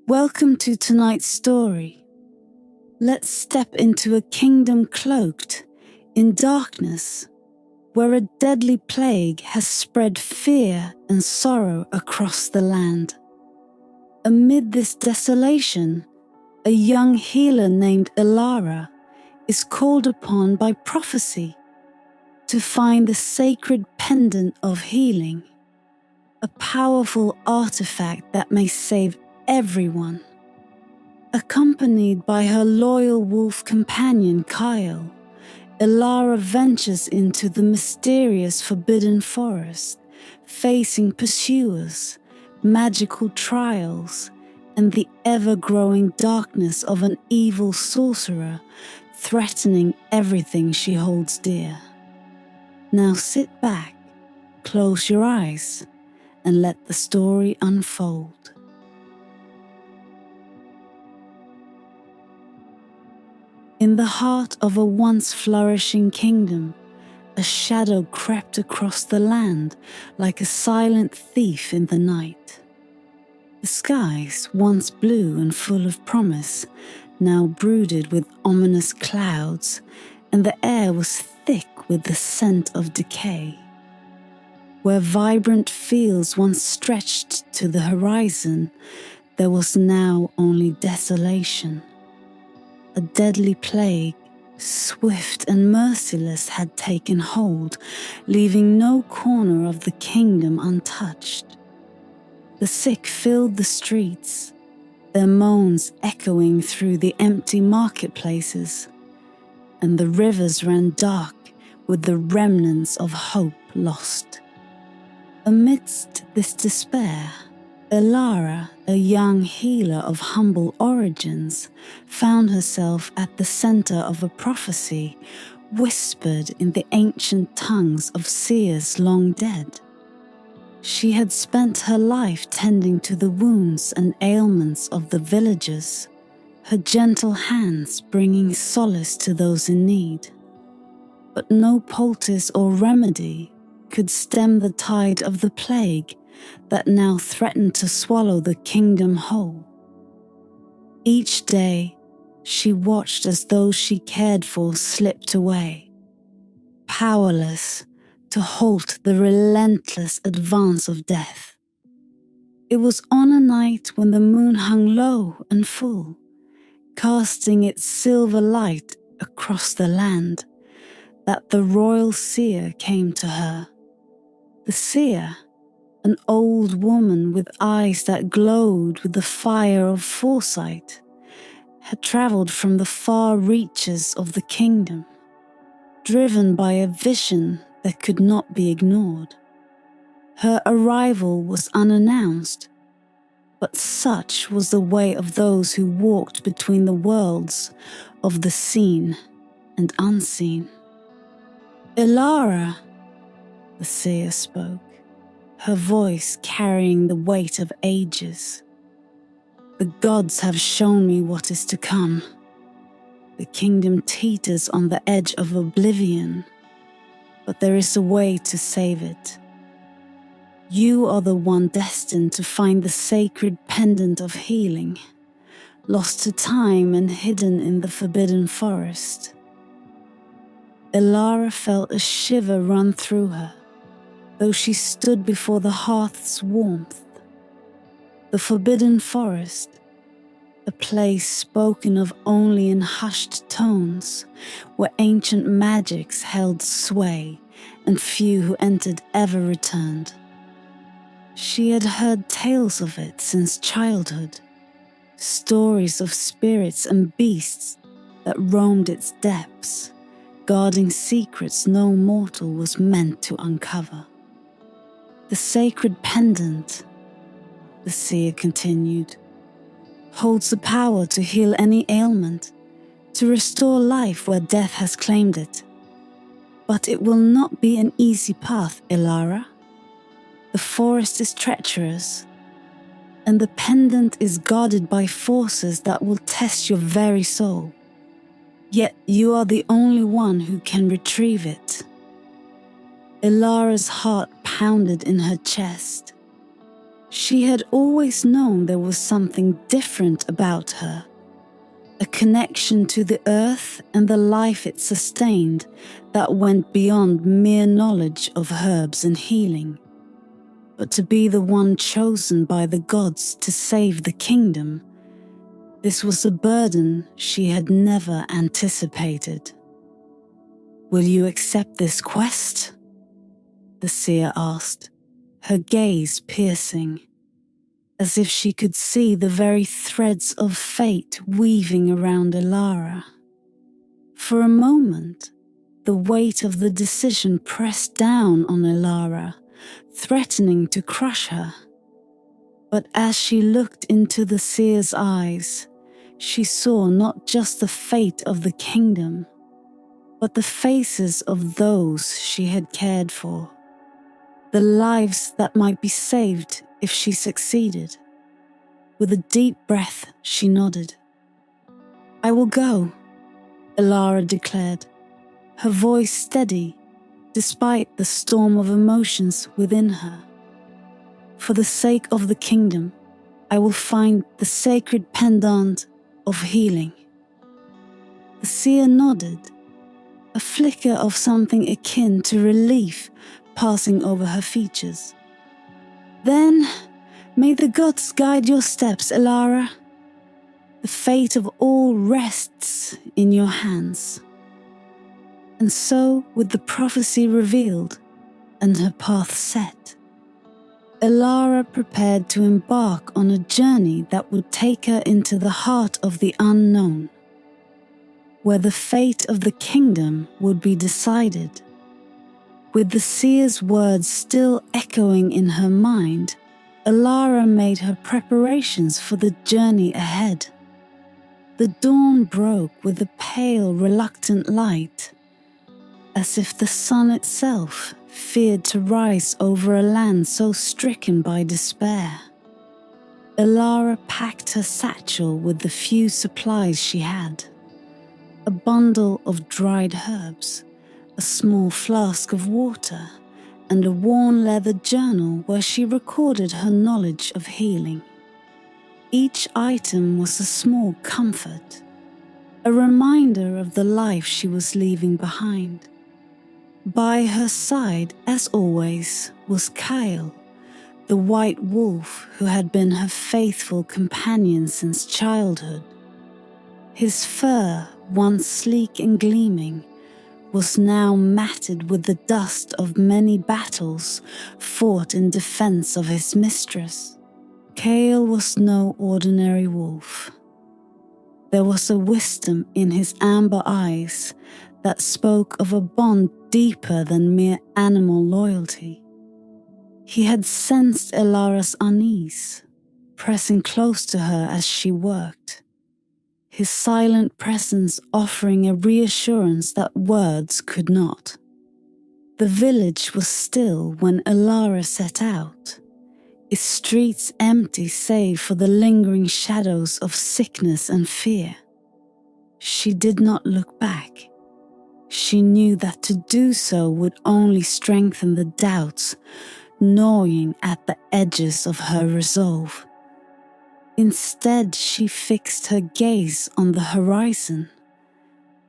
Welcome to tonight's story. Let's step into a kingdom cloaked in darkness, where a deadly plague has spread fear and sorrow across the land. Amid this desolation, a young healer named Elara is called upon by prophecy to find the Sacred Pendant of Healing, a powerful artifact that may save everyone. Accompanied by her loyal wolf companion Kael, Elara ventures into the mysterious forbidden forest, facing pursuers, magical trials, and the ever-growing darkness of an evil sorcerer threatening everything she holds dear. Now sit back, close your eyes, and let the story unfold. In the heart of a once flourishing kingdom, a shadow crept across the land like a silent thief in the night. The skies, once blue and full of promise, now brooded with ominous clouds, and the air was thick with the scent of decay. Where vibrant fields once stretched to the horizon, there was now only desolation. A deadly plague, swift and merciless, had taken hold, leaving no corner of the kingdom untouched. The sick filled the streets, their moans echoing through the empty marketplaces, and the rivers ran dark with the remnants of hope lost. Amidst this despair, Elara, a young healer of humble origins, found herself at the center of a prophecy whispered in the ancient tongues of seers long dead. She had spent her life tending to the wounds and ailments of the villagers, her gentle hands bringing solace to those in need. But no poultice or remedy could stem the tide of the plague that now threatened to swallow the kingdom whole. Each day, she watched as those she cared for slipped away, powerless to halt the relentless advance of death. It was on a night when the moon hung low and full, casting its silver light across the land, that the royal seer came to her. The seer, an old woman with eyes that glowed with the fire of foresight, had traveled from the far reaches of the kingdom, driven by a vision that could not be ignored. Her arrival was unannounced, but such was the way of those who walked between the worlds of the seen and unseen. "Elara," the seer spoke, her voice carrying the weight of ages. "The gods have shown me what is to come. The kingdom teeters on the edge of oblivion, but there is a way to save it. You are the one destined to find the sacred pendant of healing, lost to time and hidden in the forbidden forest." Elara felt a shiver run through her, though she stood before the hearth's warmth. The forbidden forest, a place spoken of only in hushed tones, where ancient magics held sway and few who entered ever returned. She had heard tales of it since childhood, stories of spirits and beasts that roamed its depths, guarding secrets no mortal was meant to uncover. "The sacred pendant," the seer continued, "holds the power to heal any ailment, to restore life where death has claimed it. But it will not be an easy path, Elara. The forest is treacherous, and the pendant is guarded by forces that will test your very soul. Yet you are the only one who can retrieve it." Elara's heart pounded in her chest. She had always known there was something different about her, a connection to the earth and the life it sustained that went beyond mere knowledge of herbs and healing. But to be the one chosen by the gods to save the kingdom, this was a burden she had never anticipated. "Will you accept this quest?" the seer asked, her gaze piercing, as if she could see the very threads of fate weaving around Elara. For a moment, the weight of the decision pressed down on Elara, threatening to crush her. But as she looked into the seer's eyes, she saw not just the fate of the kingdom, but the faces of those she had cared for, the lives that might be saved if she succeeded. With a deep breath, she nodded. "I will go," Elara declared, her voice steady despite the storm of emotions within her. "For the sake of the kingdom, I will find the Sacred Pendant of Healing." The seer nodded, a flicker of something akin to relief passing over her features. "Then, may the gods guide your steps, Elara. The fate of all rests in your hands." And so, with the prophecy revealed and her path set, Elara prepared to embark on a journey that would take her into the heart of the unknown, where the fate of the kingdom would be decided. With the seer's words still echoing in her mind, Elara made her preparations for the journey ahead. The dawn broke with a pale, reluctant light, as if the sun itself feared to rise over a land so stricken by despair. Elara packed her satchel with the few supplies she had: a bundle of dried herbs, a small flask of water, and a worn leather journal where she recorded her knowledge of healing. Each item was a small comfort, a reminder of the life she was leaving behind. By her side, as always, was Kael, the white wolf who had been her faithful companion since childhood. His fur, once sleek and gleaming, was now matted with the dust of many battles fought in defense of his mistress. Kael was no ordinary wolf. There was a wisdom in his amber eyes that spoke of a bond deeper than mere animal loyalty. He had sensed Elara's unease, pressing close to her as she worked, his silent presence offering a reassurance that words could not. The village was still when Elara set out, its streets empty save for the lingering shadows of sickness and fear. She did not look back. She knew that to do so would only strengthen the doubts gnawing at the edges of her resolve. Instead, she fixed her gaze on the horizon,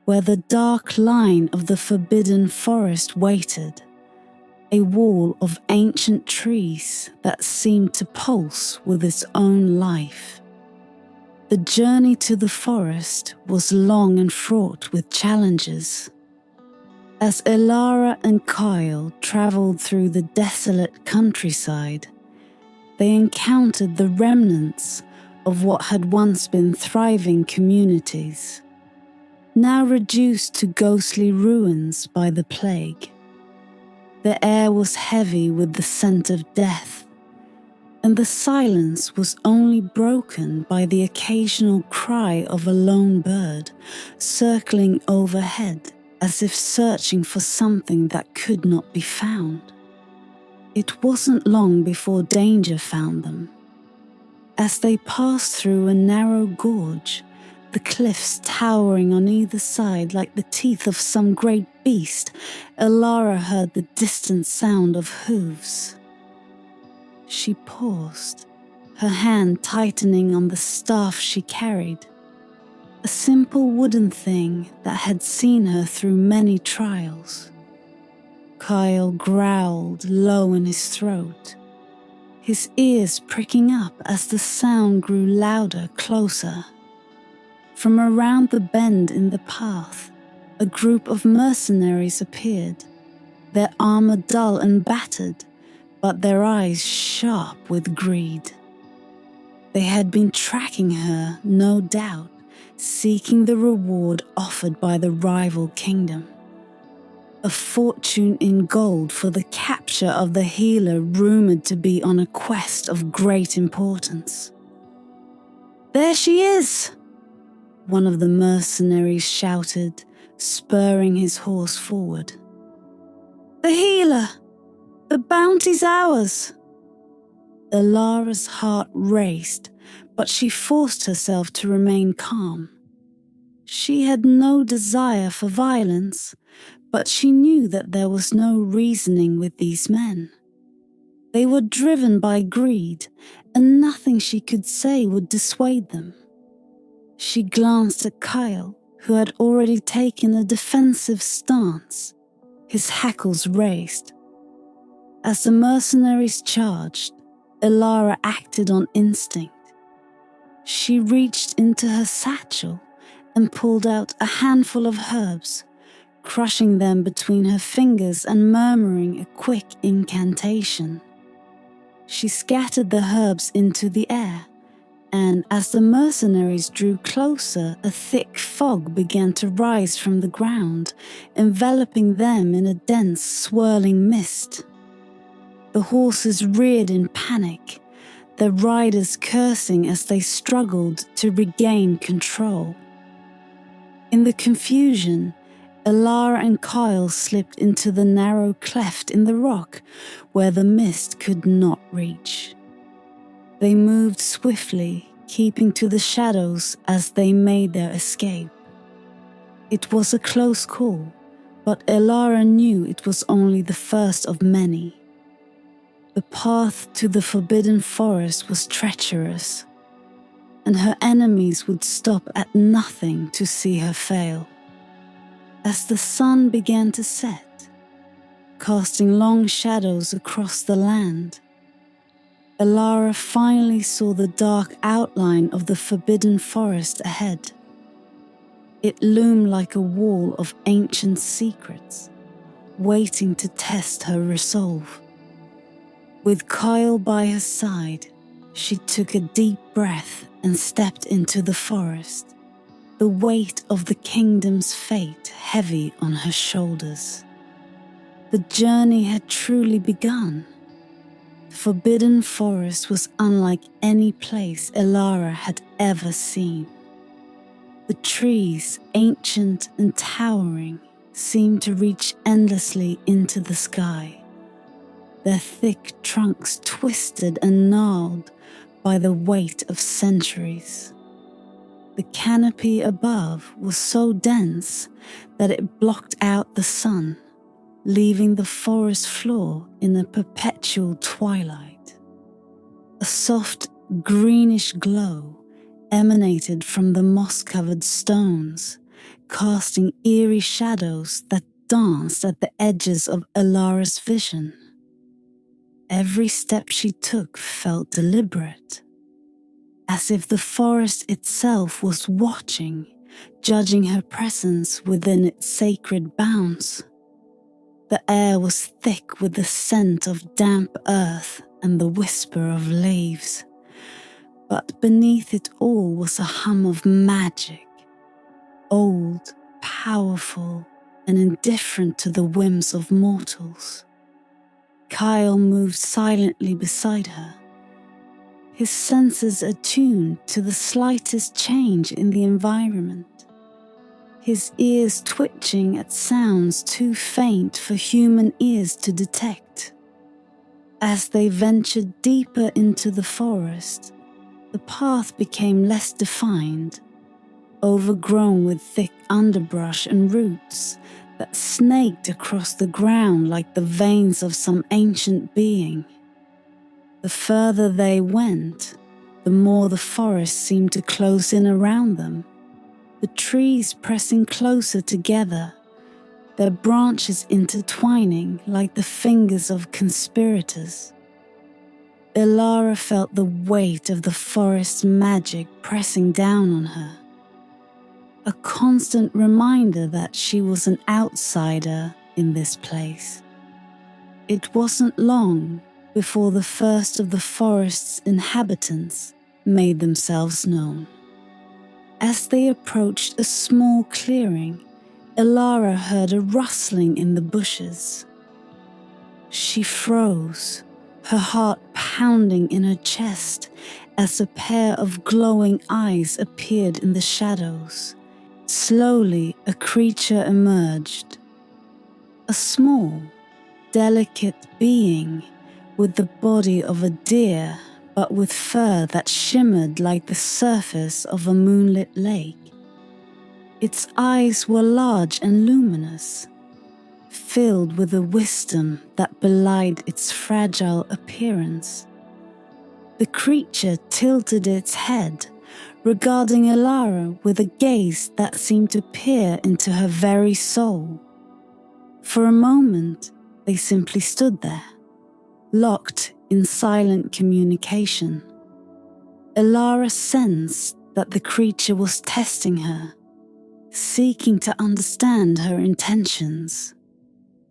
where the dark line of the forbidden forest waited, a wall of ancient trees that seemed to pulse with its own life. The journey to the forest was long and fraught with challenges. As Elara and Kael travelled through the desolate countryside, they encountered the remnants of what had once been thriving communities, now reduced to ghostly ruins by the plague. The air was heavy with the scent of death, and the silence was only broken by the occasional cry of a lone bird circling overhead as if searching for something that could not be found. It wasn't long before danger found them. As they passed through a narrow gorge, the cliffs towering on either side like the teeth of some great beast, Elara heard the distant sound of hooves. She paused, her hand tightening on the staff she carried, a simple wooden thing that had seen her through many trials. Kael growled low in his throat, his ears pricking up as the sound grew louder, closer. From around the bend in the path, a group of mercenaries appeared, their armor dull and battered, but their eyes sharp with greed. They had been tracking her, no doubt, seeking the reward offered by the rival kingdom. A fortune in gold for the capture of the healer rumored to be on a quest of great importance. "There she is!" one of the mercenaries shouted, spurring his horse forward. "The healer! The bounty's ours!" Elara's heart raced, but she forced herself to remain calm. She had no desire for violence, but she knew that there was no reasoning with these men. They were driven by greed, and nothing she could say would dissuade them. She glanced at Kael, who had already taken a defensive stance, his hackles raised. As the mercenaries charged, Elara acted on instinct. She reached into her satchel and pulled out a handful of herbs, crushing them between her fingers and murmuring a quick incantation. She scattered the herbs into the air, and as the mercenaries drew closer, a thick fog began to rise from the ground, enveloping them in a dense, swirling mist. The horses reared in panic, their riders cursing as they struggled to regain control. In the confusion, Elara and Kael slipped into the narrow cleft in the rock where the mist could not reach. They moved swiftly, keeping to the shadows as they made their escape. It was a close call, but Elara knew it was only the first of many. The path to the forbidden forest was treacherous, and her enemies would stop at nothing to see her fail. As the sun began to set, casting long shadows across the land, Elara finally saw the dark outline of the forbidden forest ahead. It loomed like a wall of ancient secrets, waiting to test her resolve. With Kael by her side, she took a deep breath and stepped into the forest, the weight of the kingdom's fate heavy on her shoulders. The journey had truly begun. Forbidden Forest was unlike any place Elara had ever seen. The trees, ancient and towering, seemed to reach endlessly into the sky, their thick trunks twisted and gnarled by the weight of centuries. The canopy above was so dense that it blocked out the sun, leaving the forest floor in a perpetual twilight. A soft greenish glow emanated from the moss-covered stones, casting eerie shadows that danced at the edges of Elara's vision. Every step she took felt deliberate, as if the forest itself was watching, judging her presence within its sacred bounds. The air was thick with the scent of damp earth and the whisper of leaves, but beneath it all was a hum of magic, old, powerful, and indifferent to the whims of mortals. Kael moved silently beside her, his senses attuned to the slightest change in the environment, his ears twitching at sounds too faint for human ears to detect. As they ventured deeper into the forest, the path became less defined, overgrown with thick underbrush and roots that snaked across the ground like the veins of some ancient being. The The further they went, the more the forest seemed to close in around them, the trees pressing closer together, their branches intertwining like the fingers of conspirators. Elara felt the weight of the forest's magic pressing down on her, a constant reminder that she was an outsider in this place. It wasn't long before the first of the forest's inhabitants made themselves known. As they approached a small clearing, Elara heard a rustling in the bushes. She froze, her heart pounding in her chest as a pair of glowing eyes appeared in the shadows. Slowly, a creature emerged. A small, delicate being with the body of a deer, but with fur that shimmered like the surface of a moonlit lake. Its eyes were large and luminous, filled with a wisdom that belied its fragile appearance. The creature tilted its head, regarding Elara with a gaze that seemed to peer into her very soul. For a moment, they simply stood there, locked in silent communication. Elara sensed that the creature was testing her, seeking to understand her intentions.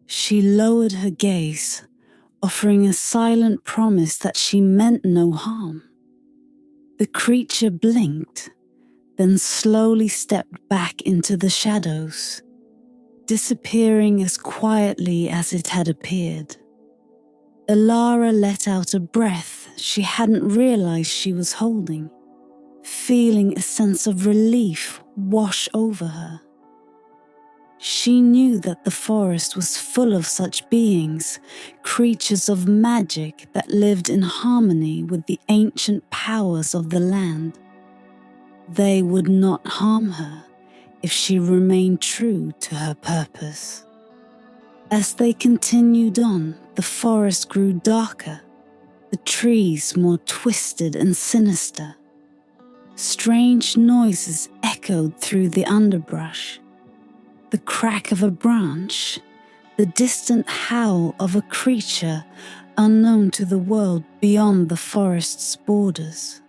She lowered her gaze, offering a silent promise that she meant no harm. The creature blinked, then slowly stepped back into the shadows, disappearing as quietly as it had appeared. Elara let out a breath she hadn't realized she was holding, feeling a sense of relief wash over her. She knew that the forest was full of such beings, creatures of magic that lived in harmony with the ancient powers of the land. They would not harm her if she remained true to her purpose. As they continued on, the forest grew darker, the trees more twisted and sinister. Strange noises echoed through the underbrush. The crack of a branch, the distant howl of a creature unknown to the world beyond the forest's borders.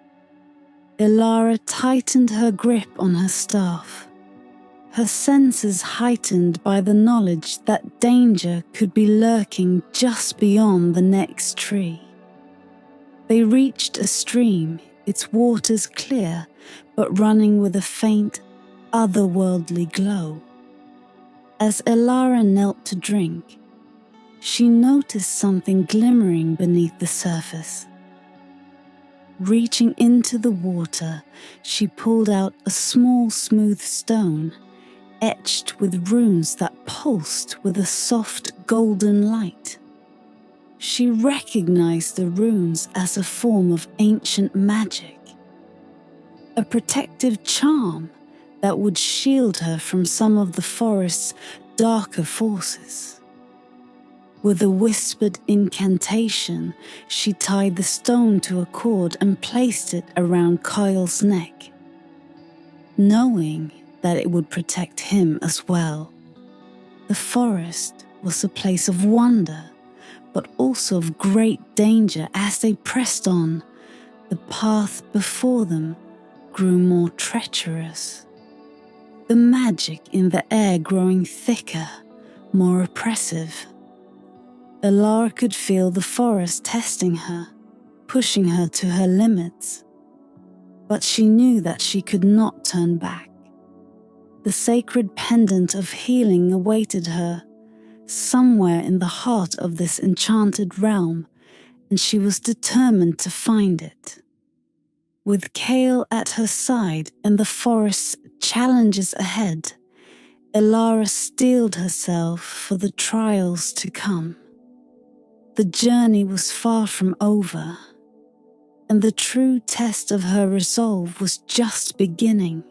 Elara tightened her grip on her staff, her senses heightened by the knowledge that danger could be lurking just beyond the next tree. They reached a stream, its waters clear, but running with a faint, otherworldly glow. As Elara knelt to drink, she noticed something glimmering beneath the surface. Reaching into the water, she pulled out a small, smooth stone, etched with runes that pulsed with a soft, golden light. She recognized the runes as a form of ancient magic, a protective charm that would shield her from some of the forest's darker forces. With a whispered incantation, she tied the stone to a cord and placed it around Kael's neck, knowing that it would protect him as well. The forest was a place of wonder, but also of great danger. As they pressed on, the path before them grew more treacherous, the magic in the air growing thicker, more oppressive. Elara could feel the forest testing her, pushing her to her limits. But she knew that she could not turn back. The sacred pendant of healing awaited her, somewhere in the heart of this enchanted realm, and she was determined to find it. With Kael at her side and the forest's challenges ahead, Elara steeled herself for the trials to come. The journey was far from over, and the true test of her resolve was just beginning.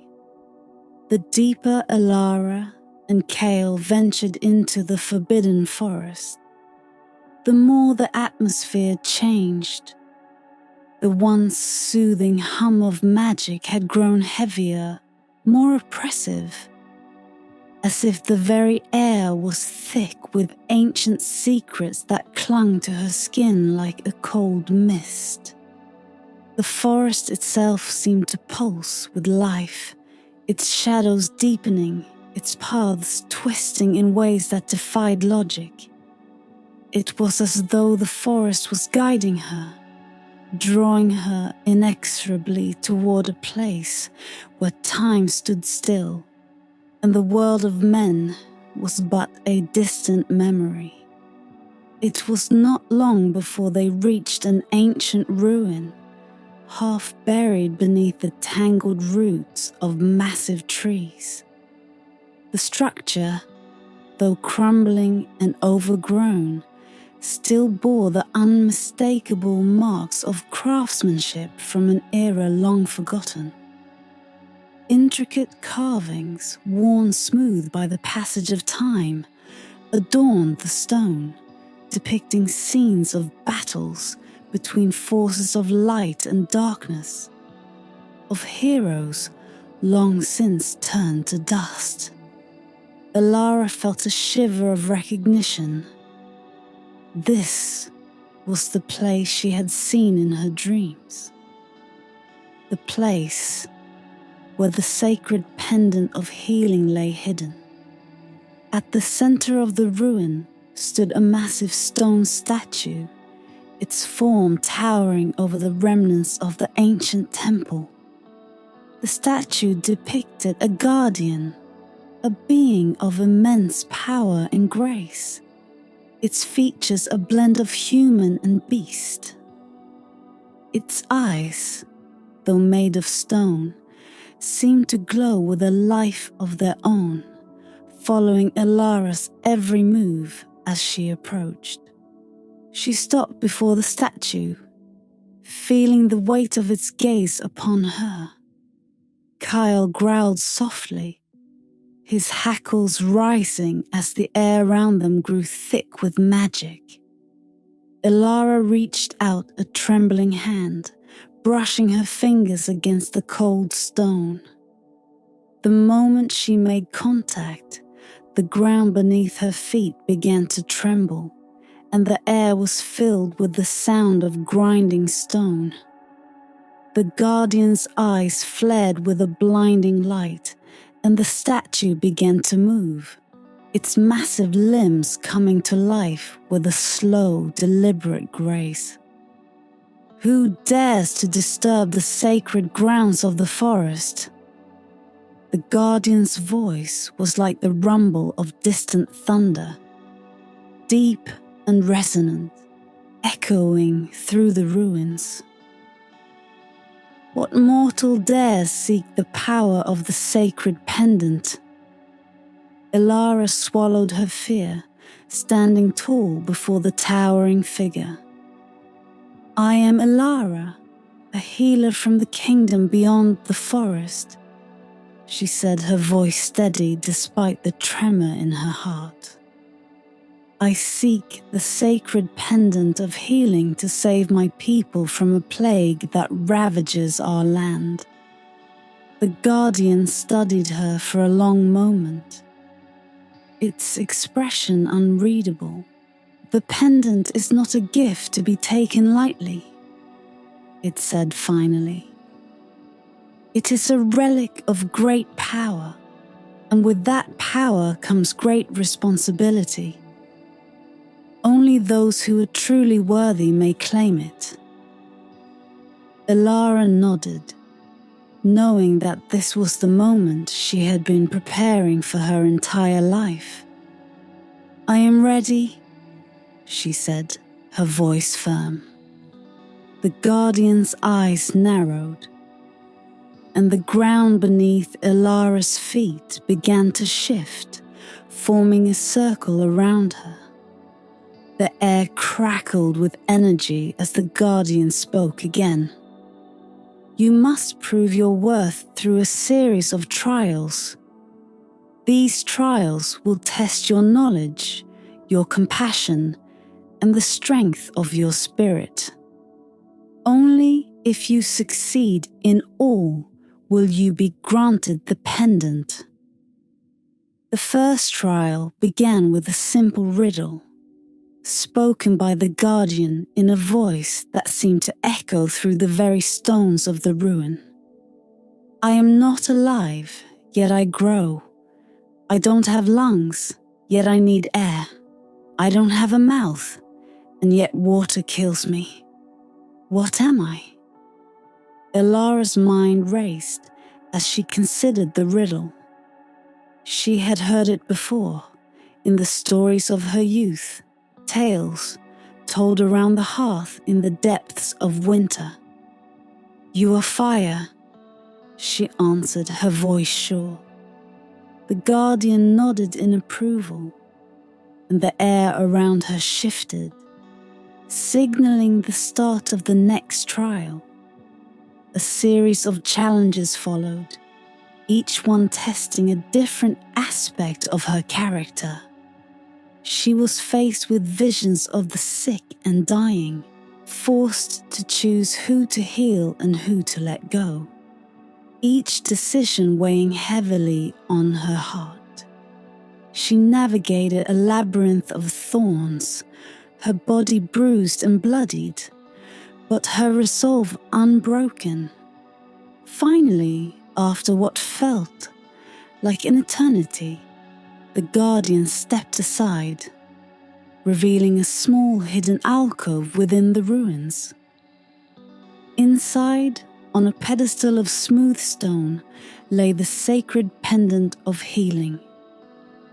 The deeper Elara and Kael ventured into the forbidden forest, the more the atmosphere changed, The once soothing hum of magic had grown heavier, more oppressive, as if the very air was thick with ancient secrets that clung to her skin like a cold mist. The forest itself seemed to pulse with life, its shadows deepening, its paths twisting in ways that defied logic. It was as though the forest was guiding her, drawing her inexorably toward a place where time stood still, and the world of men was but a distant memory. It was not long before they reached an ancient ruin, half buried beneath the tangled roots of massive trees. The structure, though crumbling and overgrown, still bore the unmistakable marks of craftsmanship from an era long forgotten. Intricate carvings, worn smooth by the passage of time, adorned the stone, depicting scenes of battles between forces of light and darkness, of heroes long since turned to dust. Elara felt a shiver of recognition. This was the place she had seen in her dreams. The place where the sacred pendant of healing lay hidden. At the center of the ruin stood a massive stone statue, its form towering over the remnants of the ancient temple. The statue depicted a guardian, a being of immense power and grace, its features a blend of human and beast. Its eyes, though made of stone, seemed to glow with a life of their own, following Elara's every move as she approached. She stopped before the statue, feeling the weight of its gaze upon her. Kael growled softly, his hackles rising as the air around them grew thick with magic. Elara reached out a trembling hand, brushing her fingers against the cold stone. The moment she made contact, the ground beneath her feet began to tremble, and the air was filled with the sound of grinding stone. The guardian's eyes flared with a blinding light, and the statue began to move, its massive limbs coming to life with a slow, deliberate grace. Who dares to disturb the sacred grounds of the forest? The guardian's voice was like the rumble of distant thunder, deep and resonant, echoing through the ruins. What mortal dares seek the power of the sacred pendant? Elara swallowed her fear, standing tall before the towering figure. I am Elara, a healer from the kingdom beyond the forest, she said, her voice steady despite the tremor in her heart. I seek the sacred pendant of healing to save my people from a plague that ravages our land. The guardian studied her for a long moment, its expression unreadable. The pendant is not a gift to be taken lightly, it said finally. It is a relic of great power, and with that power comes great responsibility. Only those who are truly worthy may claim it. Elara nodded, knowing that this was the moment she had been preparing for her entire life. I am ready, she said, her voice firm. The guardian's eyes narrowed, and the ground beneath Elara's feet began to shift, forming a circle around her. The air crackled with energy as the guardian spoke again. You must prove your worth through a series of trials. These trials will test your knowledge, your compassion, and the strength of your spirit. Only If you succeed in all, will you be granted the pendant? The first trial began with a simple riddle, spoken by the guardian in a voice that seemed to echo through the very stones of the ruin. I am not alive, yet I grow. I don't have lungs, yet I need air. I don't have a mouth, and yet water kills me. What am I? Elara's mind raced as she considered the riddle. She had heard it before, in the stories of her youth, tales told around the hearth in the depths of winter. You are fire, she answered, her voice sure. The guardian nodded in approval, and the air around her shifted, signaling the start of the next trial. A series of challenges followed, each one testing a different aspect of her character. She was faced with visions of the sick and dying, forced to choose who to heal and who to let go, each decision weighing heavily on her heart. She navigated a labyrinth of thorns, her body bruised and bloodied, but her resolve unbroken. Finally, after what felt like an eternity, the guardian stepped aside, revealing a small hidden alcove within the ruins. Inside, on a pedestal of smooth stone, lay the Sacred Pendant of Healing.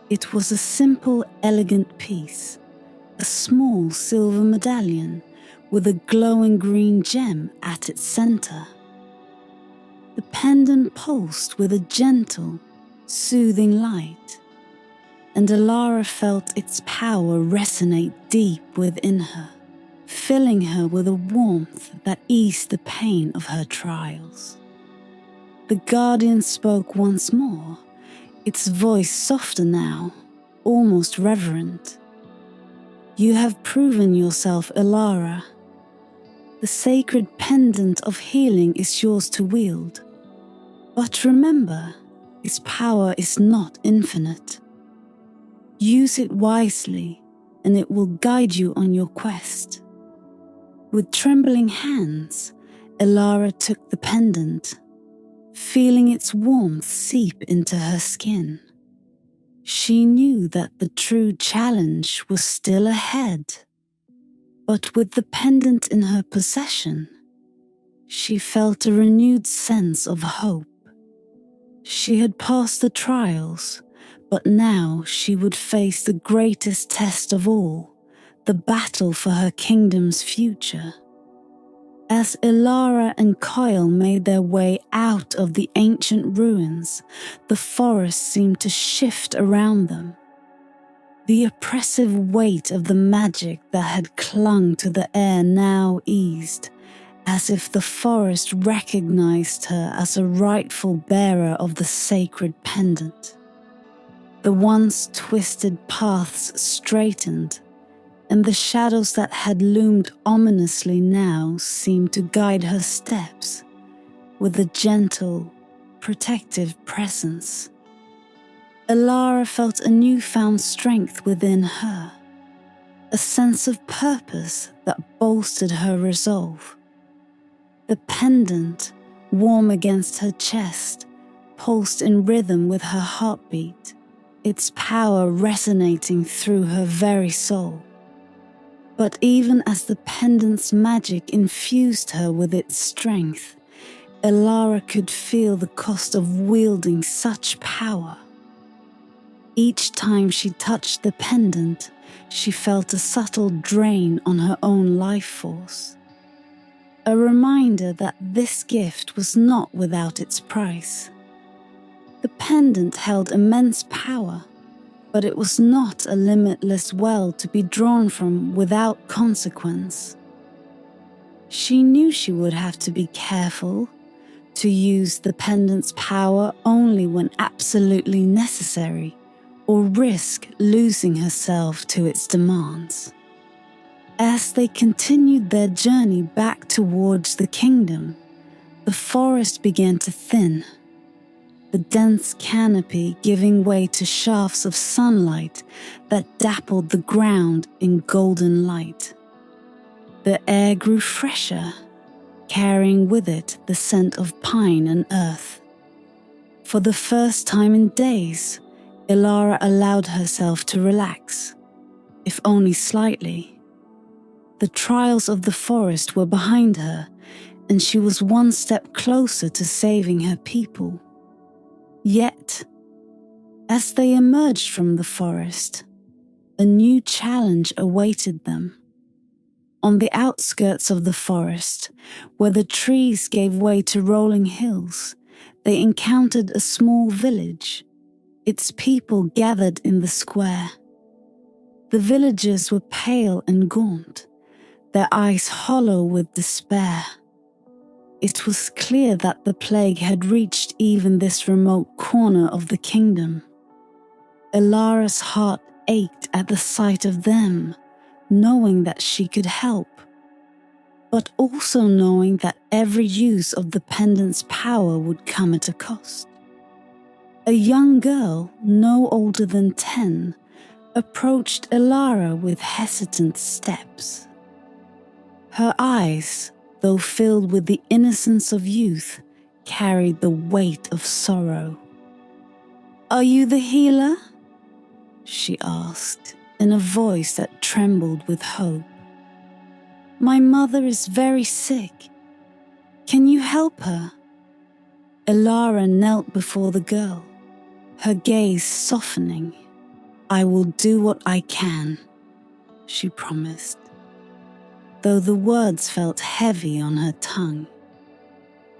It was a simple, elegant piece, a small silver medallion with a glowing green gem at its center. The pendant pulsed with a gentle, soothing light, and Elara felt its power resonate deep within her, filling her with a warmth that eased the pain of her trials. The guardian spoke once more, its voice softer now, almost reverent. You have proven yourself, Elara. The Sacred Pendant of Healing is yours to wield. But remember, its power is not infinite. Use it wisely, and it will guide you on your quest. With trembling hands, Elara took the pendant, feeling its warmth seep into her skin. She knew that the true challenge was still ahead. But with the pendant in her possession, she felt a renewed sense of hope. She had passed the trials, but now she would face the greatest test of all, the battle for her kingdom's future. As Elara and Kael made their way out of the ancient ruins, the forest seemed to shift around them. The oppressive weight of the magic that had clung to the air now eased, as if the forest recognized her as a rightful bearer of the sacred pendant. The once twisted paths straightened, and the shadows that had loomed ominously now seemed to guide her steps with a gentle, protective presence. Elara felt a newfound strength within her, a sense of purpose that bolstered her resolve. The pendant, warm against her chest, pulsed in rhythm with her heartbeat, its power resonating through her very soul. But even as the pendant's magic infused her with its strength, Elara could feel the cost of wielding such power. Each time she touched the pendant, she felt a subtle drain on her own life force. A reminder that this gift was not without its price. The pendant held immense power, but it was not a limitless well to be drawn from without consequence. She knew she would have to be careful, to use the pendant's power only when absolutely necessary, or risk losing herself to its demands. As they continued their journey back towards the kingdom, the forest began to thin, the dense canopy giving way to shafts of sunlight that dappled the ground in golden light. The air grew fresher, carrying with it the scent of pine and earth. For the first time in days, Elara allowed herself to relax, if only slightly. The trials of the forest were behind her, and she was one step closer to saving her people. Yet, as they emerged from the forest, a new challenge awaited them. On the outskirts of the forest, where the trees gave way to rolling hills, they encountered a small village, its people gathered in the square. The villagers were pale and gaunt, their eyes hollow with despair. It was clear that the plague had reached even this remote corner of the kingdom. Elara's heart ached at the sight of them, knowing that she could help, but also knowing that every use of the pendant's power would come at a cost. A young girl, no older than 10, approached Elara with hesitant steps. Her eyes, though filled with the innocence of youth, carried the weight of sorrow. "Are you the healer?" she asked, in a voice that trembled with hope. "My mother is very sick. Can you help her?" Elara knelt before the girl, her gaze softening. "I will do what I can," she promised, though the words felt heavy on her tongue.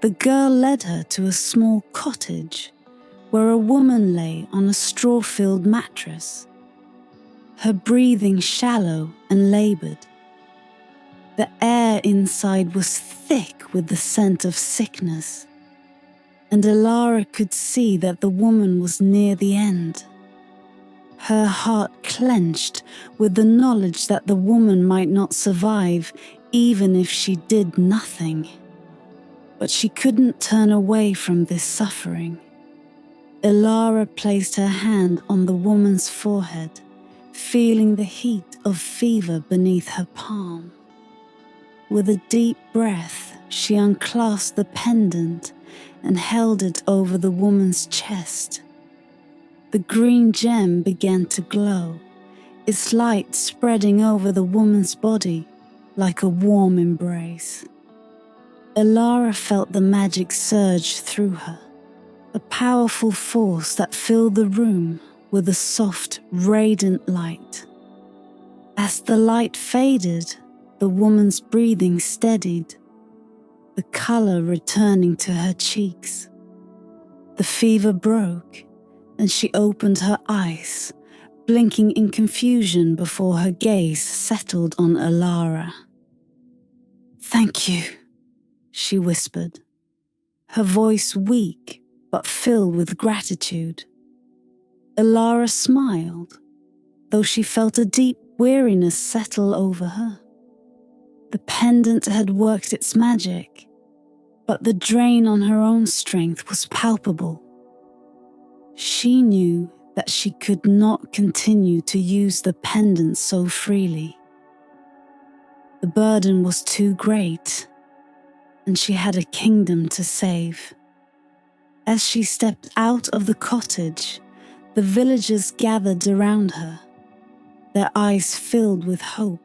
The girl led her to a small cottage where a woman lay on a straw-filled mattress, her breathing shallow and labored. The air inside was thick with the scent of sickness, and Elara could see that the woman was near the end. Her heart clenched with the knowledge that the woman might not survive even if she did nothing. But she couldn't turn away from this suffering. Elara placed her hand on the woman's forehead, feeling the heat of fever beneath her palm. With a deep breath, she unclasped the pendant and held it over the woman's chest. The green gem began to glow, its light spreading over the woman's body like a warm embrace. Elara felt the magic surge through her, a powerful force that filled the room with a soft, radiant light. As the light faded, the woman's breathing steadied, the color returning to her cheeks. The fever broke, and she opened her eyes, blinking in confusion before her gaze settled on Elara. "Thank you," she whispered, her voice weak but filled with gratitude. Elara smiled, though she felt a deep weariness settle over her. The pendant had worked its magic, but the drain on her own strength was palpable. She knew that she could not continue to use the pendant so freely. The burden was too great, and she had a kingdom to save. As she stepped out of the cottage, the villagers gathered around her, their eyes filled with hope.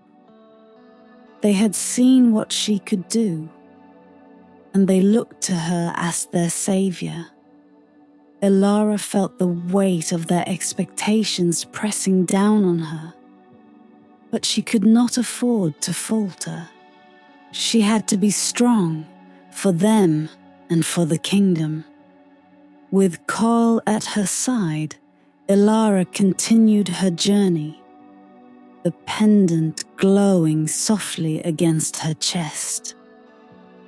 They had seen what she could do, and they looked to her as their savior. Elara felt the weight of their expectations pressing down on her, but she could not afford to falter. She had to be strong for them and for the kingdom. With Kael at her side, Elara continued her journey, the pendant glowing softly against her chest.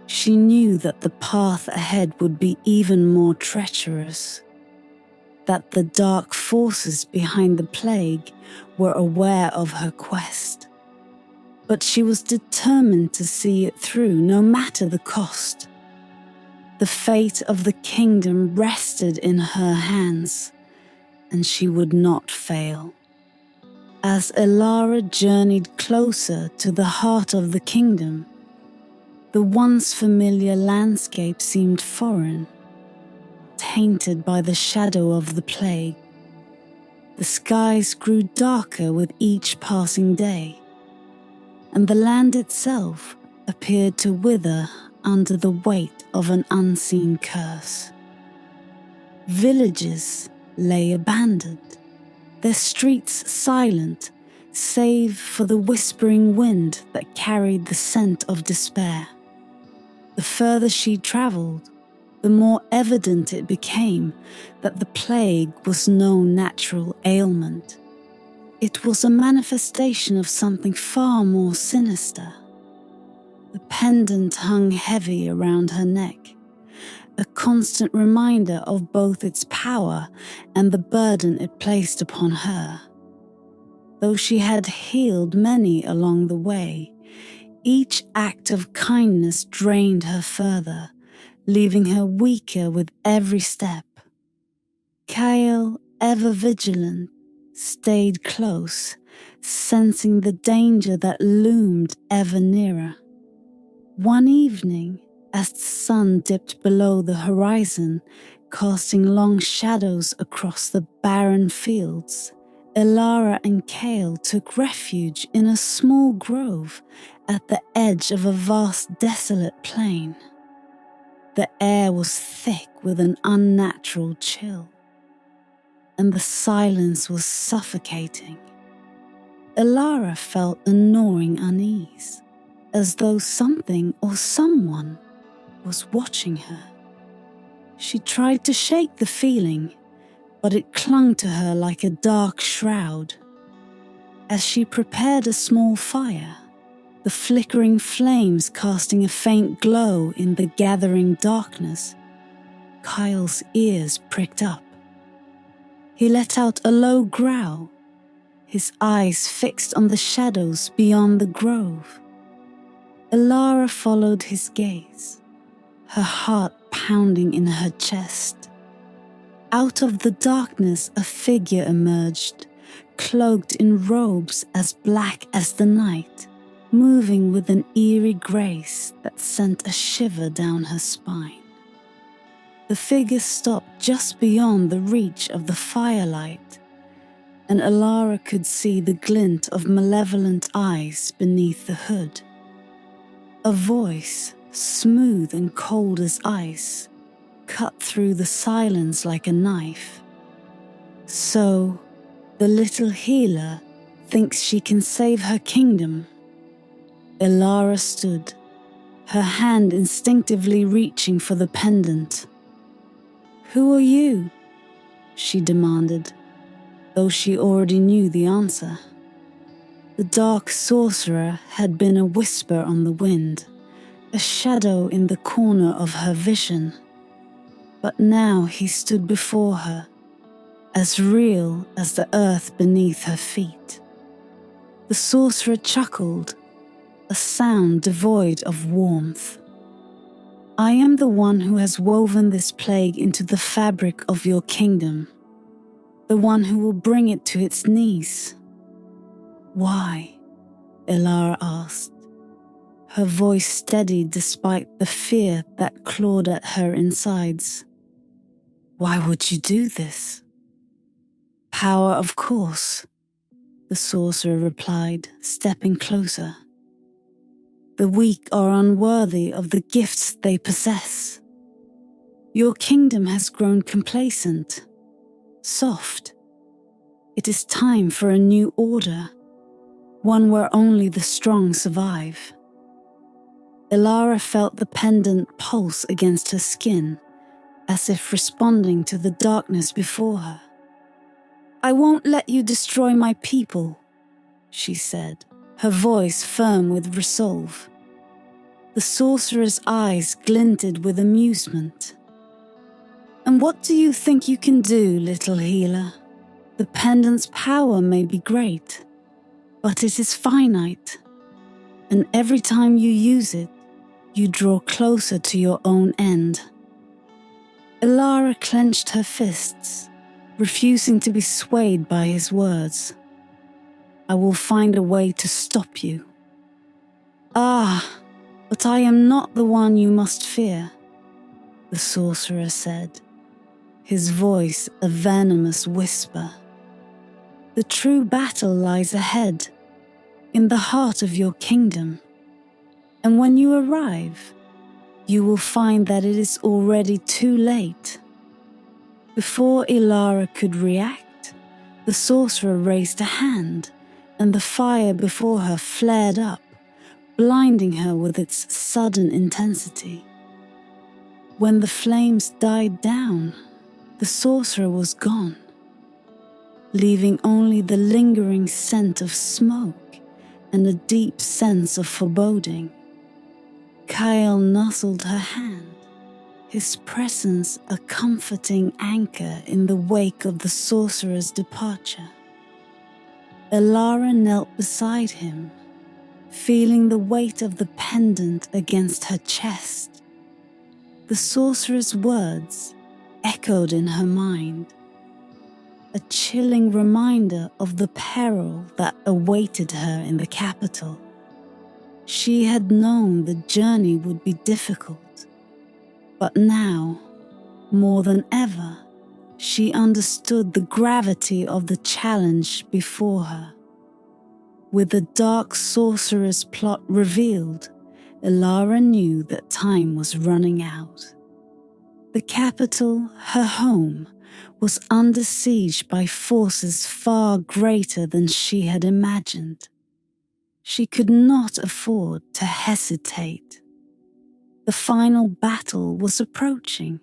She knew that the path ahead would be even more treacherous, that the dark forces behind the plague were aware of her quest. but she was determined to see it through no matter the cost. The fate of the kingdom rested in her hands, and she would not fail. As Elara journeyed closer to the heart of the kingdom, the once familiar landscape seemed foreign, tainted by the shadow of the plague. The skies grew darker with each passing day, and the land itself appeared to wither under the weight of an unseen curse. Villages lay abandoned, their streets silent, save for the whispering wind that carried the scent of despair. The further she travelled, the more evident it became that the plague was no natural ailment. It was a manifestation of something far more sinister. The pendant hung heavy around her neck, a constant reminder of both its power and the burden it placed upon her. Though she had healed many along the way, each act of kindness drained her further, leaving her weaker with every step. Kael, ever vigilant, stayed close, sensing the danger that loomed ever nearer. One evening, as the sun dipped below the horizon, casting long shadows across the barren fields, Elara and Kael took refuge in a small grove at the edge of a vast desolate plain. The air was thick with an unnatural chill, and the silence was suffocating. Elara felt a gnawing unease, as though something or someone was watching her. She tried to shake the feeling, but it clung to her like a dark shroud. As she prepared a small fire, the flickering flames casting a faint glow in the gathering darkness, Kael's ears pricked up. He let out a low growl, his eyes fixed on the shadows beyond the grove. Elara followed his gaze, her heart pounding in her chest. Out of the darkness a figure emerged, cloaked in robes as black as the night, moving with an eerie grace that sent a shiver down her spine. The figure stopped just beyond the reach of the firelight, and Elara could see the glint of malevolent eyes beneath the hood. A voice, smooth and cold as ice, cut through the silence like a knife. So, the little healer thinks she can save her kingdom. Elara stood, her hand instinctively reaching for the pendant. "Who are you?" she demanded, though she already knew the answer. The dark sorcerer had been a whisper on the wind, a shadow in the corner of her vision. But now he stood before her, as real as the earth beneath her feet. The sorcerer chuckled, a sound devoid of warmth. "I am the one who has woven this plague into the fabric of your kingdom, the one who will bring it to its knees." "Why?" Elara asked, her voice steady despite the fear that clawed at her insides. "Why would you do this?" "Power, of course," the sorcerer replied, stepping closer. "The weak are unworthy of the gifts they possess. Your kingdom has grown complacent, soft. It is time for a new order, one where only the strong survive." Elara felt the pendant pulse against her skin, as if responding to the darkness before her. "I won't let you destroy my people," she said, her voice firm with resolve. The sorcerer's eyes glinted with amusement. "And what do you think you can do, little healer? The pendant's power may be great, but it is finite. and every time you use it, you draw closer to your own end. Elara clenched her fists, refusing to be swayed by his words. I will find a way to stop you. Ah, but I am not the one you must fear, the sorcerer said, his voice a venomous whisper. The true battle lies ahead, in the heart of your kingdom. And when you arrive, you will find that it is already too late. Before Elara could react, the sorcerer raised a hand, and the fire before her flared up, blinding her with its sudden intensity. When the flames died down, the sorcerer was gone, leaving only the lingering scent of smoke and a deep sense of foreboding. Kael nuzzled her hand, his presence a comforting anchor in the wake of the sorcerer's departure. Elara knelt beside him, feeling the weight of the pendant against her chest. The sorcerer's words echoed in her mind, a chilling reminder of the peril that awaited her in the capital. She had known the journey would be difficult, but now, more than ever, she understood the gravity of the challenge before her. With the dark sorcerer's plot revealed, Elara knew that time was running out. The capital, her home, was under siege by forces far greater than she had imagined. She could not afford to hesitate. The final battle was approaching,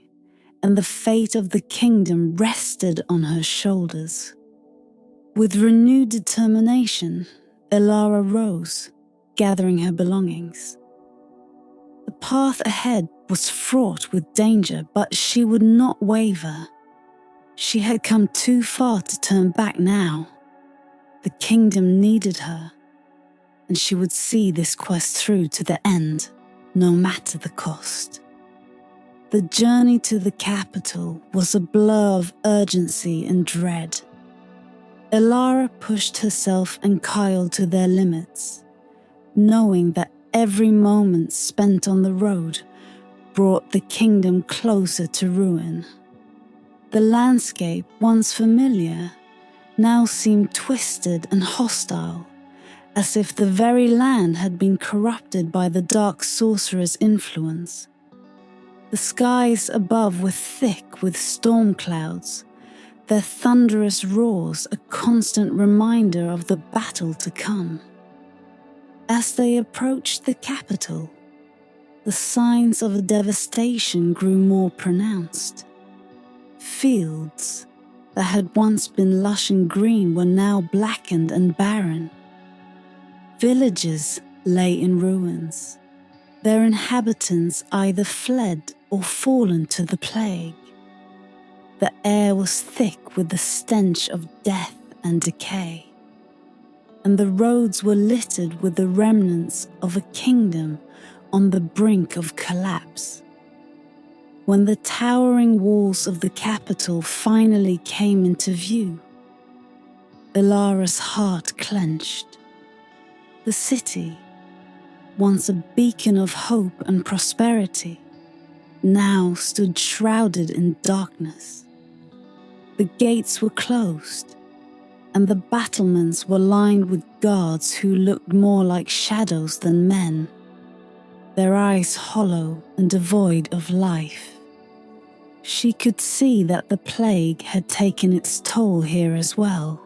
and the fate of the kingdom rested on her shoulders. With renewed determination, Elara rose, gathering her belongings. The path ahead was fraught with danger, but she would not waver. She had come too far to turn back now. The kingdom needed her, and she would see this quest through to the end, no matter the cost. The journey to the capital was a blur of urgency and dread. Elara pushed herself and Kael to their limits, knowing that every moment spent on the road brought the kingdom closer to ruin. The landscape, once familiar, now seemed twisted and hostile, as if the very land had been corrupted by the dark sorcerer's influence. The skies above were thick with storm clouds, their thunderous roars a constant reminder of the battle to come. As they approached the capital, the signs of devastation grew more pronounced. Fields that had once been lush and green were now blackened and barren. Villages lay in ruins, their inhabitants either fled or fallen to the plague. The air was thick with the stench of death and decay, and the roads were littered with the remnants of a kingdom on the brink of collapse. When the towering walls of the capital finally came into view, Elara's heart clenched. The city, once a beacon of hope and prosperity, now stood shrouded in darkness. The gates were closed, and the battlements were lined with guards who looked more like shadows than men, their eyes hollow and devoid of life. She could see that the plague had taken its toll here as well.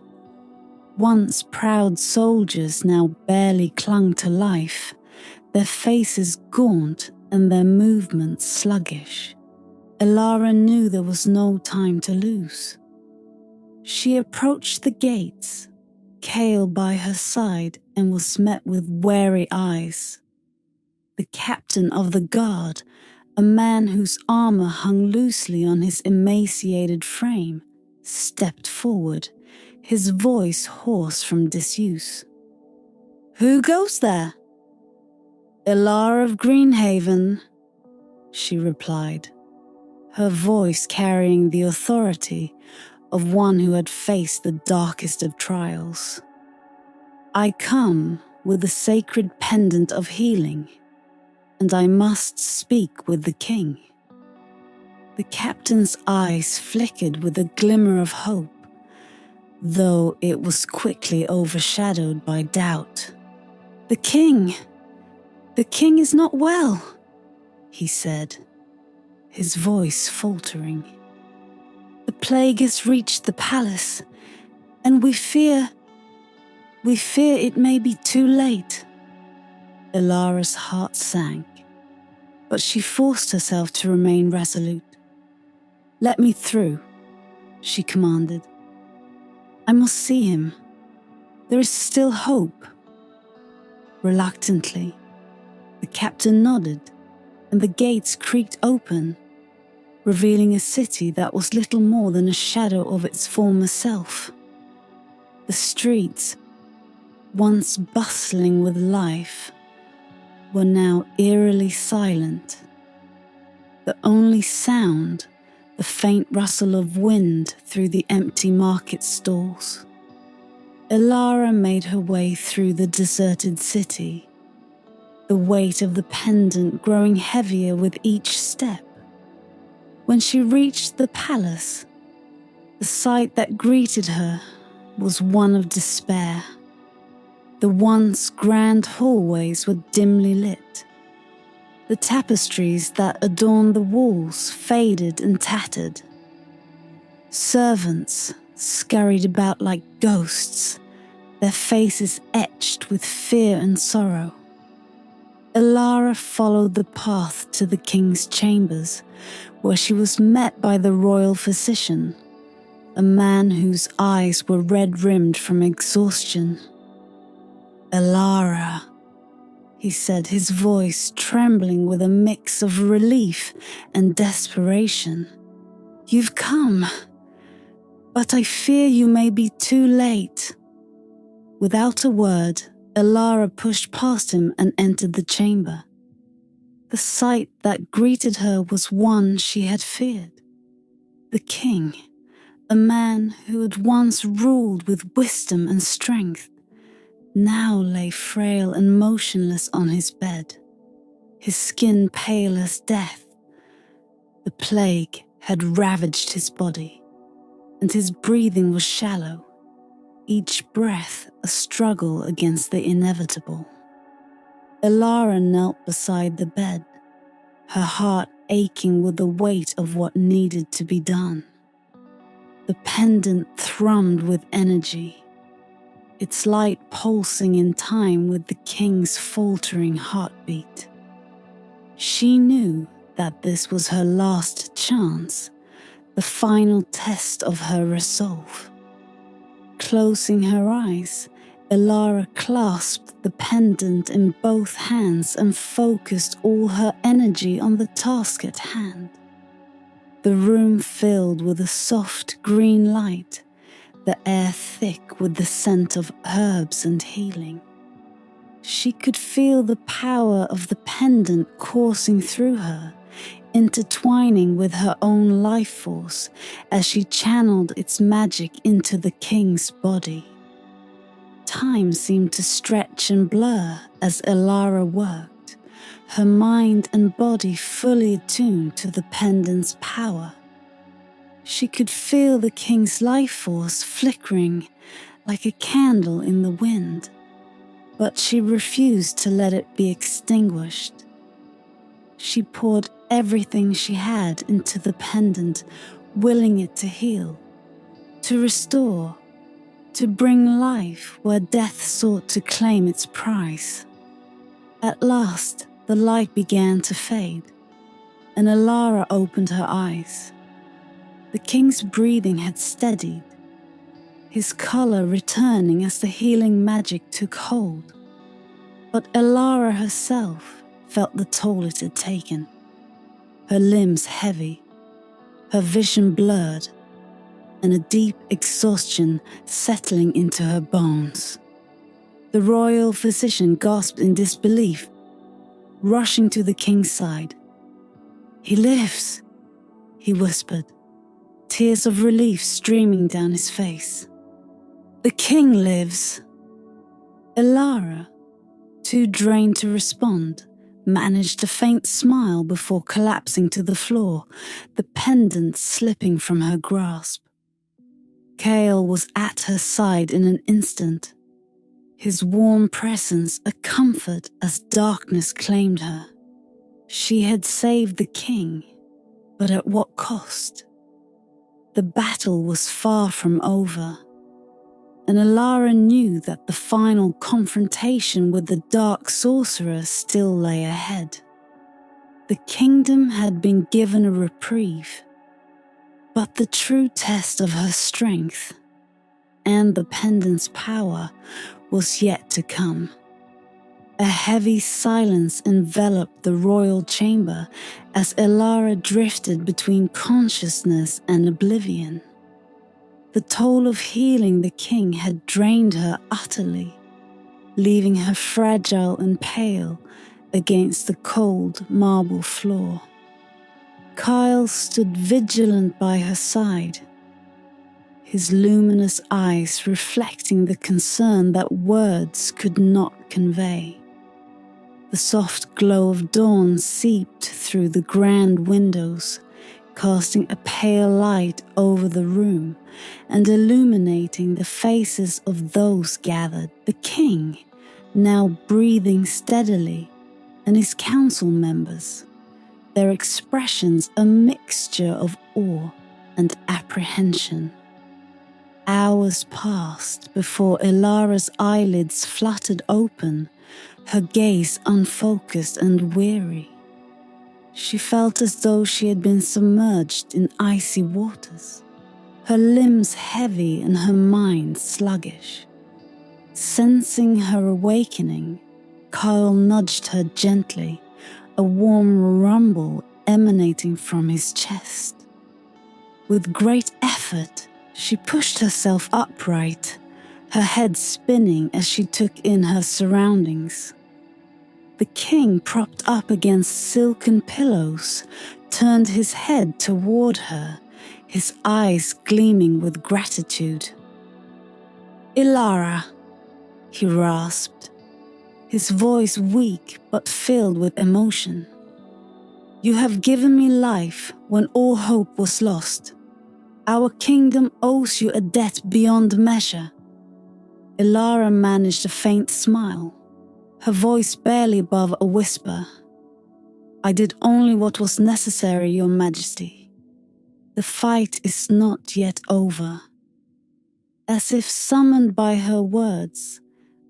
Once proud soldiers now barely clung to life, their faces gaunt and their movements sluggish. Elara knew there was no time to lose. She approached the gates, Kael by her side, and was met with wary eyes. The captain of the guard, a man whose armor hung loosely on his emaciated frame, stepped forward, his voice hoarse from disuse. "Who goes there?" Elara of Greenhaven, she replied, her voice carrying the authority of one who had faced the darkest of trials. I come with the Sacred Pendant of Healing, and I must speak with the king. The captain's eyes flickered with a glimmer of hope, though it was quickly overshadowed by doubt. The king is not well, he said, his voice faltering. The plague has reached the palace, and we fear it may be too late. Elara's heart sank, but she forced herself to remain resolute. Let me through, she commanded. I must see him. There is still hope. Reluctantly, the captain nodded, and the gates creaked open, revealing a city that was little more than a shadow of its former self. The streets, once bustling with life, were now eerily silent. The only sound, the faint rustle of wind through the empty market stalls. Elara made her way through the deserted city, the weight of the pendant growing heavier with each step. When she reached the palace, the sight that greeted her was one of despair. The once grand hallways were dimly lit. The tapestries that adorned the walls faded and tattered. Servants scurried about like ghosts, their faces etched with fear and sorrow. Elara followed the path to the king's chambers, where she was met by the royal physician, a man whose eyes were red-rimmed from exhaustion. Elara, he said, his voice trembling with a mix of relief and desperation. You've come, but I fear you may be too late. Without a word, Elara pushed past him and entered the chamber. The sight that greeted her was one she had feared. The king, a man who had once ruled with wisdom and strength, now lay frail and motionless on his bed, his skin pale as death. The plague had ravaged his body, and his breathing was shallow, each breath a struggle against the inevitable. Elara knelt beside the bed, her heart aching with the weight of what needed to be done. The pendant thrummed with energy, its light pulsing in time with the king's faltering heartbeat. She knew that this was her last chance, the final test of her resolve. Closing her eyes, Elara clasped the pendant in both hands and focused all her energy on the task at hand. The room filled with a soft green light, the air thick with the scent of herbs and healing. She could feel the power of the pendant coursing through her, intertwining with her own life force as she channeled its magic into the king's body. Time seemed to stretch and blur as Elara worked, her mind and body fully attuned to the pendant's power. She could feel the king's life force flickering like a candle in the wind, but she refused to let it be extinguished. She poured everything she had into the pendant, willing it to heal, to restore, to bring life where death sought to claim its prize. At last, the light began to fade, and Elara opened her eyes. The king's breathing had steadied, his color returning as the healing magic took hold. But Elara herself felt the toll it had taken, her limbs heavy, her vision blurred, and a deep exhaustion settling into her bones. The royal physician gasped in disbelief. rushing to the king's side. "He lives," he whispered, tears of relief streaming down his face. "The king lives." Elara, too drained to respond, managed a faint smile before collapsing to the floor, the pendant slipping from her grasp. Kael was at her side in an instant, his warm presence a comfort as darkness claimed her. She had saved the king, but at what cost? The battle was far from over, and Elara knew that the final confrontation with the dark sorcerer still lay ahead. The kingdom had been given a reprieve, but the true test of her strength and the pendant's power was yet to come. A heavy silence enveloped the royal chamber as Elara drifted between consciousness and oblivion. The toll of healing the king had drained her utterly, leaving her fragile and pale against the cold marble floor. Kael stood vigilant by her side, his luminous eyes reflecting the concern that words could not convey. The soft glow of dawn seeped through the grand windows, casting a pale light over the room and illuminating the faces of those gathered. The king, now breathing steadily, and his council members, their expressions a mixture of awe and apprehension. Hours passed before Elara's eyelids fluttered open, her gaze unfocused and weary. She felt as though she had been submerged in icy waters, her limbs heavy and her mind sluggish. Sensing her awakening, Kael nudged her gently, a warm rumble emanating from his chest. With great effort, she pushed herself upright, her head spinning as she took in her surroundings. The king, propped up against silken pillows, turned his head toward her, his eyes gleaming with gratitude. "Elara," he rasped, his voice weak but filled with emotion. "You have given me life when all hope was lost. Our kingdom owes you a debt beyond measure." Elara managed a faint smile, her voice barely above a whisper. "I did only what was necessary, Your Majesty. The fight is not yet over." As if summoned by her words,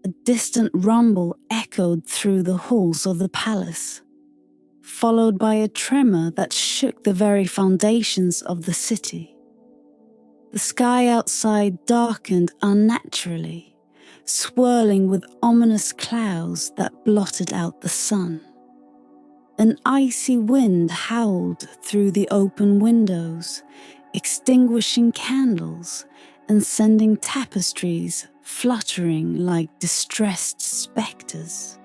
a distant rumble echoed through the halls of the palace, followed by a tremor that shook the very foundations of the city. The sky outside darkened unnaturally, swirling with ominous clouds that blotted out the sun. An icy wind howled through the open windows, extinguishing candles and sending tapestries fluttering like distressed spectres.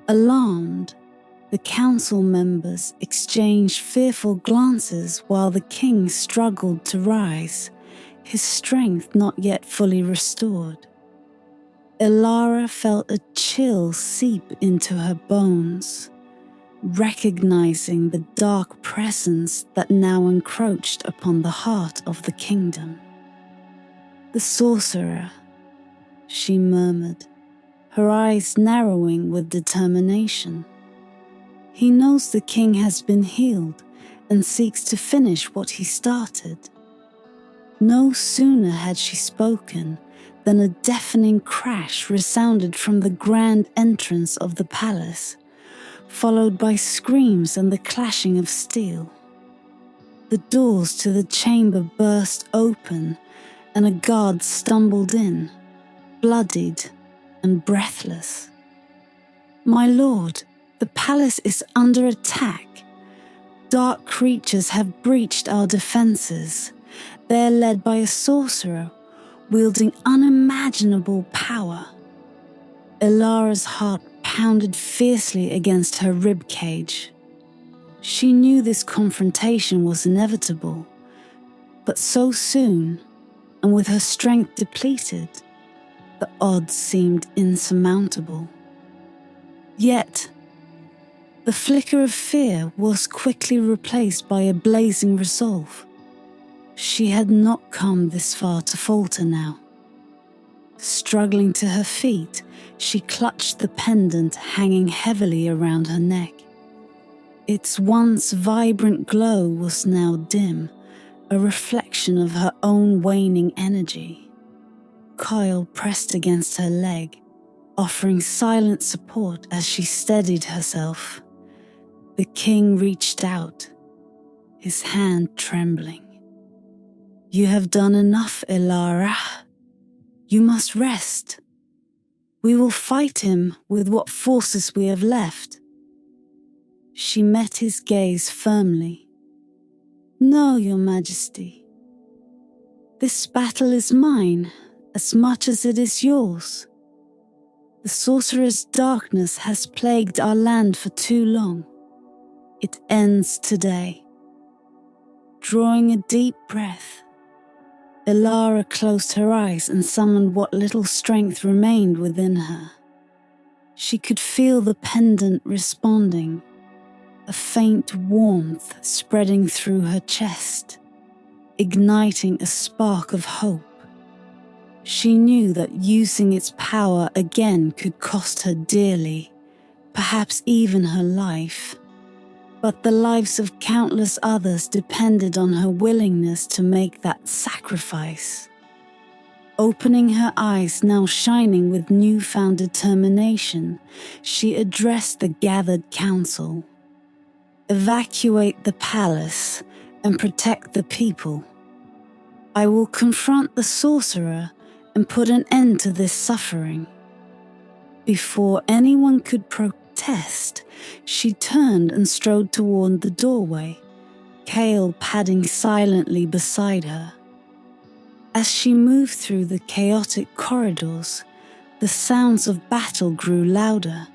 Alarmed, the council members exchanged fearful glances while the king struggled to rise, his strength not yet fully restored. Elara felt a chill seep into her bones, recognizing the dark presence that now encroached upon the heart of the kingdom. "The sorcerer," she murmured, her eyes narrowing with determination. "He knows the king has been healed and seeks to finish what he started." No sooner had she spoken than a deafening crash resounded from the grand entrance of the palace, followed by screams and the clashing of steel. The doors to the chamber burst open, and a guard stumbled in, bloodied and breathless. "My lord, the palace is under attack. Dark creatures have breached our defenses. They're led by a sorcerer wielding unimaginable power." Elara's heart pounded fiercely against her rib cage. She knew this confrontation was inevitable, but so soon, and with her strength depleted, the odds seemed insurmountable. Yet, the flicker of fear was quickly replaced by a blazing resolve. She had not come this far to falter now. Struggling to her feet, she clutched the pendant hanging heavily around her neck. Its once vibrant glow was now dim, a reflection of her own waning energy. Kael pressed against her leg, offering silent support as she steadied herself. The king reached out, his hand trembling. "You have done enough, Elara. You must rest. We will fight him with what forces we have left." She met his gaze firmly. "No, Your Majesty. This battle is mine as much as it is yours. The sorcerer's darkness has plagued our land for too long. It ends today." Drawing a deep breath, Elara closed her eyes and summoned what little strength remained within her. She could feel the pendant responding, a faint warmth spreading through her chest, igniting a spark of hope. She knew that using its power again could cost her dearly, perhaps even her life. But the lives of countless others depended on her willingness to make that sacrifice. Opening her eyes, now shining with newfound determination, she addressed the gathered council. "Evacuate the palace and protect the people. I will confront the sorcerer and put an end to this suffering." Before anyone could protest, she turned and strode toward the doorway, Kael padding silently beside her. As she moved through the chaotic corridors, the sounds of battle grew louder.